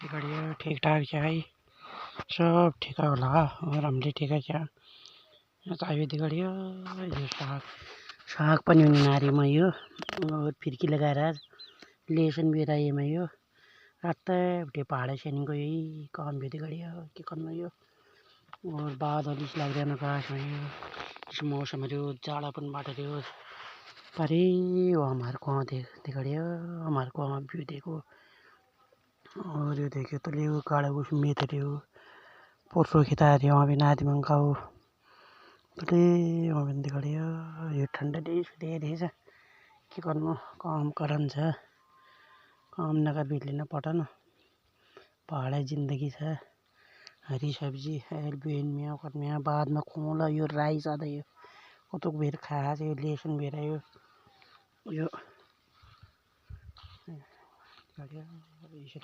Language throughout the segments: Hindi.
बढ़िया ठीक ठाक है सब ठीक होला और हमले ठीक है क्या चाहिए बढ़िया यो साग साग पनि नारीमा यो और फिर्की लगाएर लेसन भी राईमा यो रात पहाड़ से गई काम भी बढ़िया के करना यो और बादल इस लग रहा आकाश में यो इस मौसम जाड़ा पनि बाटो परे हमारे को देखिए हमारे को व्यू देखो और ये देखिए तो ले काड़ा कुछ मेत रहे पोरसो खिता रहे वहाँ भी नादी मंगाओ तो वहाँ भी दिखड़िया ये ठंडा देश दे रहे के करना काम करन छ काम नगर बिजली न पटन पहाड़ जिंदगी है हरी सब्जी है बेन में कर में बाद में खोला यो राइस आदा यो कतक बेर खा से लेसन बेर यो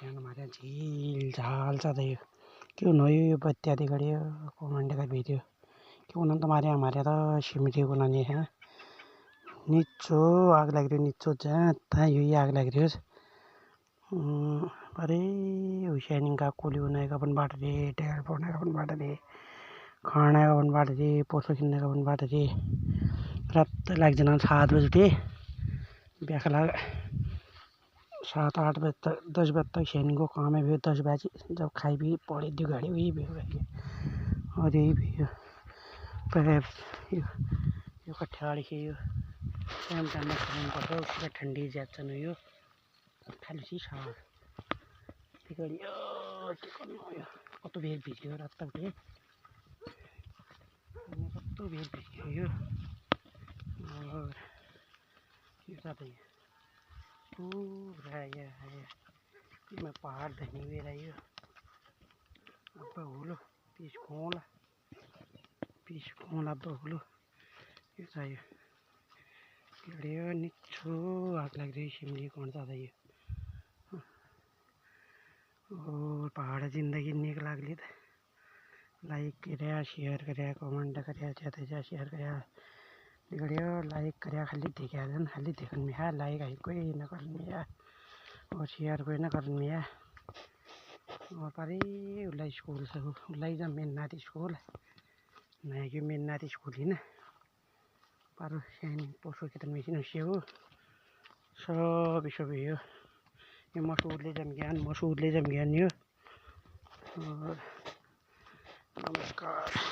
हमारे झील झाल चाहता है क्यों नो ये बत्तियाँ दिखड़ी कमांड का वीडियो क्यों ना हमारे तो शिमरी को नहीं है नीचो आग लग रही नीचो जाता यही आग लग रही है अरे शाइनिंग का कोली बनाए का अपन बाट रहे टेल बनाए का अपन बाट रहे खाना का अपन बाट रहे पोसो खिलने का अपन बाट रहे रात लग जाना 7 बजे उठे ब्याख लग 7-8 बजे तक 10 बजे तक शाइनिंग को काम है भी 10 बजे जब खाई भी पड़े दी गाड़ी वही भी और यही भी यो कठियाड़ी के यो टाइम टाइम में खाने पड़ता है उसका ठंडी ज्यादा नहीं हो खाली सी साग कत बेर भिज्यो रात उठे कत बेर भिज्यो यो और यो साथै पूरा है मैं पहाड़ धनी हुए रही हो अब हुलो पीस खोला अब हुलो ये चाहिए नीचो आग लग रही शिमली कौन सा था ये और पहाड़ जिंदगी निक लागली लाइक करा शेयर करा कमेंट करा ज़्यादा शेयर करा बिगड़ियो लाइक करा खाली देखा जन खाली देखन में है लाइक आई कोई न कर में और शेयर कोई न कर में और पारे उलाई स्कूल से उलाई जा मेन नारी स्कूल नहीं कि मेन नारी स्कूल ही ना पर शाइनिंग पोसो के मशीन से हो सब यो ये मसूर ले जम ज्ञान यो और नमस्कार।